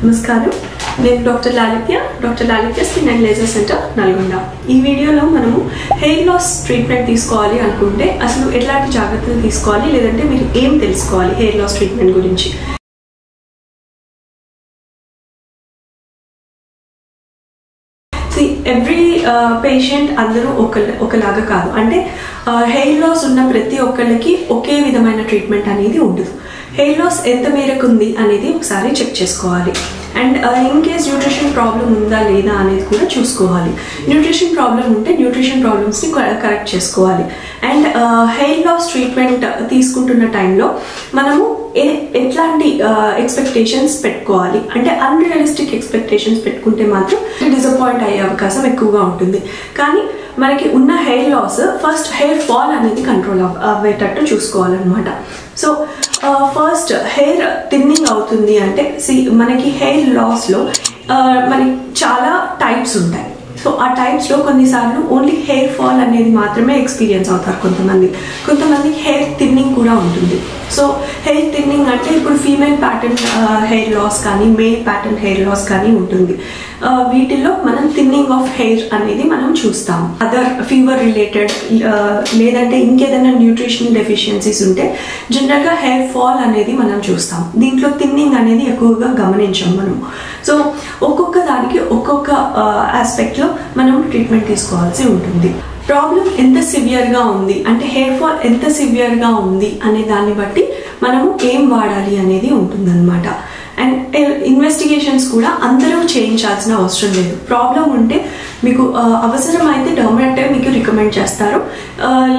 నమస్కారం, నేను doctor Lalitya skin and laser centre Nalgonda. ఈ వీడియోలో మనము హెయిర్ లాస్ ట్రీట్మెంట్ తీసుకోవాలి అనుకుంటే అసలు ఎట్లాంటి జాగ్రత్తలు తీసుకోవాలి, లేదంటే మీరు ఏం తెలుసుకోవాలి హెయిర్ లాస్ ట్రీట్మెంట్ గురించి. ఎవ్రీ పేషెంట్ అందరూ ఒకలాగా కాదు, అంటే హెయిర్ లాస్ ఉన్న ప్రతి ఒక్కళ్ళకి ఒకే విధమైన ట్రీట్మెంట్ అనేది ఉండదు. హెయిర్ లాస్ ఎంత మేరకు ఉంది అనేది ఒకసారి చెక్ చేసుకోవాలి. And in case nutrition problem ఉందా లేదా అనేది కూడా చూసుకోవాలి. న్యూట్రిషన్ ప్రాబ్లం ఉంటే న్యూట్రిషన్ ప్రాబ్లమ్స్ని కరెక్ట్ చేసుకోవాలి. అండ్ హెయిర్ లాస్ ట్రీట్మెంట్ తీసుకుంటున్న టైంలో మనము ఎట్లాంటి ఎక్స్పెక్టేషన్స్ పెట్టుకోవాలి, అంటే అన్రియలిస్టిక్ ఎక్స్పెక్టేషన్స్ పెట్టుకుంటే మాత్రం డిసప్పాయింట్ అయ్యే అవకాశం ఎక్కువగా ఉంటుంది. కానీ మనకి ఉన్న hair loss first hair fall అనేది కంట్రోల్ అవ్వేటట్టు చూసుకోవాలన్నమాట. సో ఫస్ట్ హెయిర్ థిన్నింగ్ అవుతుంది అంటే మనకి హెయిర్ లాస్లో మనకి చాలా టైప్స్ ఉంటాయి. సో ఆ టైప్స్లో కొన్నిసార్లు ఓన్లీ హెయిర్ ఫాల్ అనేది మాత్రమే ఎక్స్పీరియన్స్ అవుతారు కొంతమంది హెయిర్ థిన్నింగ్ కూడా ఉంటుంది. సో హెయిర్ థిన్నింగ్ అంటే ఇప్పుడు ఫీమేల్ ప్యాటర్న్ హెయిర్ లాస్ కానీ మేల్ ప్యాటర్న్ హెయిర్ లాస్ కానీ ఉంటుంది. వీటిల్లో మనం థిన్నింగ్ ఆఫ్ హెయిర్ అనేది మనం చూస్తాం. అదర్ ఫీవర్ రిలేటెడ్ లేదంటే ఇంకేదైనా న్యూట్రిషనల్ డెఫిషియన్సీస్ ఉంటే జనరల్గా హెయిర్ ఫాల్ అనేది మనం చూస్తాం. దీంట్లో థిన్నింగ్ అనేది ఎక్కువగా గమనించాం మనం. సో ఒక్కొక్క దానికి ఒక్కొక్క ఆస్పెక్ట్లో మనం ట్రీట్మెంట్ తీసుకోవాల్సి ఉంటుంది. ప్రాబ్లం ఎంత సివియర్గా ఉంది, అంటే హెయిర్ ఫాల్ ఎంత సివియర్గా ఉంది అనే దాన్ని బట్టి మనము ఏం వాడాలి అనేది ఉంటుందన్నమాట. అండ్ ఇన్వెస్టిగేషన్స్ కూడా అందరూ చేయించాల్సిన అవసరం లేదు. ప్రాబ్లం ఉంటే మీకు అవసరమైతే డర్మటాలజిస్ట్ మీకు రికమెండ్ చేస్తారు,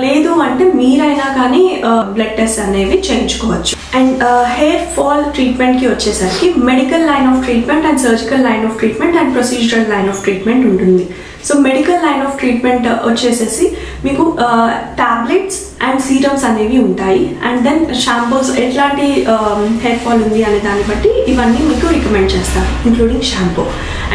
లేదు అంటే మీరైనా కానీ బ్లడ్ టెస్ట్ అనేవి చేయించుకోవచ్చు. అండ్ హెయిర్ ఫాల్ ట్రీట్మెంట్కి వచ్చేసరికి medical line of treatment and surgical line of treatment and procedural line of treatment ఉంటుంది. So medical line of treatment వచ్చేసేసి మీకు టాబ్లెట్స్ అండ్ సీరమ్స్ అనేవి ఉంటాయి. అండ్ దెన్ షాంపూస్ ఎట్లాంటి హెయిర్ ఫాల్ ఉంది అనే దాన్ని బట్టి ఇవన్నీ మీకు రికమెండ్ చేస్తారు, ఇంక్లూడింగ్ షాంపూ.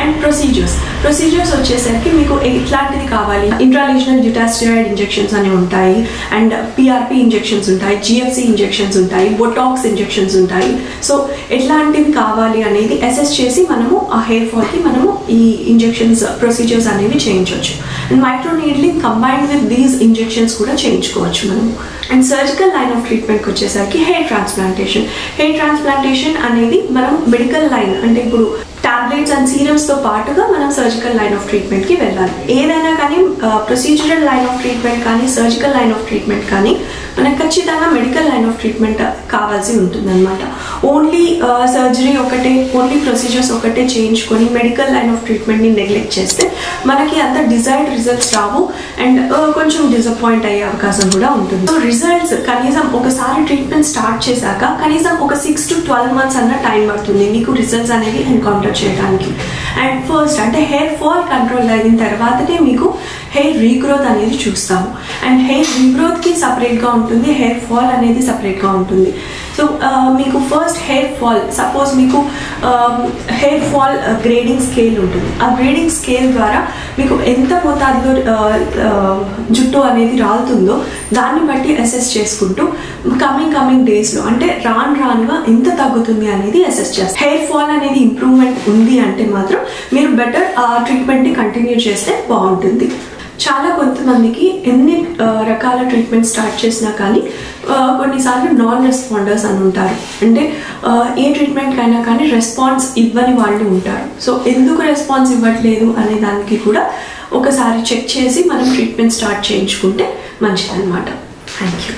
అండ్ ప్రొసీజర్స్ వచ్చేసరికి మీకు ఎట్లాంటిది కావాలి, ఇంట్రాలీజనల్ డ్యూటాస్టెరాయిడ్ ఇంజెక్షన్స్ అనేవి ఉంటాయి, అండ్ పిఆర్పి ఇంజెక్షన్స్ ఉంటాయి, జిఎఫ్సి ఇంజెక్షన్స్ ఉంటాయి, బొటాక్స్ ఇంజెక్షన్స్ ఉంటాయి. సో ఎట్లాంటివి కావాలి అనేది అసెస్ చేసి మనము ఆ హెయిర్ ఫాల్కి మనము ఈ ఇంజెక్షన్స్ ప్రొసీజర్స్ అనేవి చేయించవచ్చు. And micro needling combined with these injections కూడా చేయించుకోవచ్చు మనము. అండ్ సర్జికల్ లైన్ ఆఫ్ ట్రీట్మెంట్కి వచ్చేసరికి హెయిర్ ట్రాన్స్ప్లాంటేషన్ అనేది మనం మెడికల్ లైన్, అంటే ఇప్పుడు టాబ్లెట్స్ అండ్ సీరమ్స్తో పాటుగా మనం సర్జికల్ లైన్ ఆఫ్ ట్రీట్మెంట్కి వెళ్ళాలి. ఏదైనా కానీ ప్రొసీజరల్ లైన్ ఆఫ్ ట్రీట్మెంట్ కానీ సర్జికల్ లైన్ ఆఫ్ ట్రీట్మెంట్ కానీ మనకు ఖచ్చితంగా మెడికల్ లైన్ ఆఫ్ ట్రీట్మెంట్ కావాల్సి ఉంటుందన్నమాట. ఓన్లీ సర్జరీ ఒకటే, ఓన్లీ ప్రొసీజర్స్ ఒకటే చేయించుకొని మెడికల్ లైన్ ఆఫ్ ట్రీట్మెంట్ని నెగ్లెక్ట్ చేస్తే మనకి అంత డిజైర్డ్ రిజల్ట్స్ రావు అండ్ కొంచెం డిసప్పాయింట్ అయ్యే అవకాశం కూడా ఉంటుంది. సో రిజల్ట్స్ కనీసం ఒకసారి ట్రీట్మెంట్ స్టార్ట్ చేశాక కనీసం ఒక 6 to 12 months అన్న టైం పడుతుంది మీకు రిజల్ట్స్ అనేవి ఎన్కౌంటర్ చేయడానికి. అండ్ ఫస్ట్ అంటే హెయిర్ ఫాల్ కంట్రోల్ అయిన తర్వాతనే మీకు హెయిర్ రీగ్రోత్ అనేది చూస్తాము. అండ్ హెయిర్ రీగ్రోత్కి సపరేట్గా ఉంటుంది, హెయిర్ ఫాల్ అనేది సపరేట్గా ఉంటుంది. సో మీకు ఫస్ట్ హెయిర్ ఫాల్, సపోజ్ మీకు హెయిర్ ఫాల్ గ్రేడింగ్ స్కేల్ ఉంటుంది. ఆ గ్రేడింగ్ స్కేల్ ద్వారా మీకు ఎంత మోతాదులో జుట్టు అనేది రాలుతుందో దాన్ని బట్టి అసెస్ చేసుకుంటూ కమింగ్ డేస్లో అంటే రానుగా ఎంత తగ్గుతుంది అనేది అసెస్ చేస్తారు. హెయిర్ ఫాల్ అనేది ఇంప్రూవ్మెంట్ ఉంది అంటే మాత్రం మీరు బెటర్ ఆ ట్రీట్మెంట్ని కంటిన్యూ చేస్తే బాగుంటుంది. చాలా కొంతమందికి ఎన్ని రకాల ట్రీట్మెంట్ స్టార్ట్ చేసినా కానీ కొన్నిసార్లు నాన్ రెస్పాండర్స్ అని ఉంటారు, అంటే ఏ ట్రీట్మెంట్కైనా కానీ రెస్పాన్స్ ఇవ్వని వాళ్ళు ఉంటారు. సో ఎందుకు రెస్పాన్స్ ఇవ్వట్లేదు అనే దానికి కూడా ఒకసారి చెక్ చేసి మనం ట్రీట్మెంట్ స్టార్ట్ చేయించుకుంటే మంచిదన్నమాట. Thank you.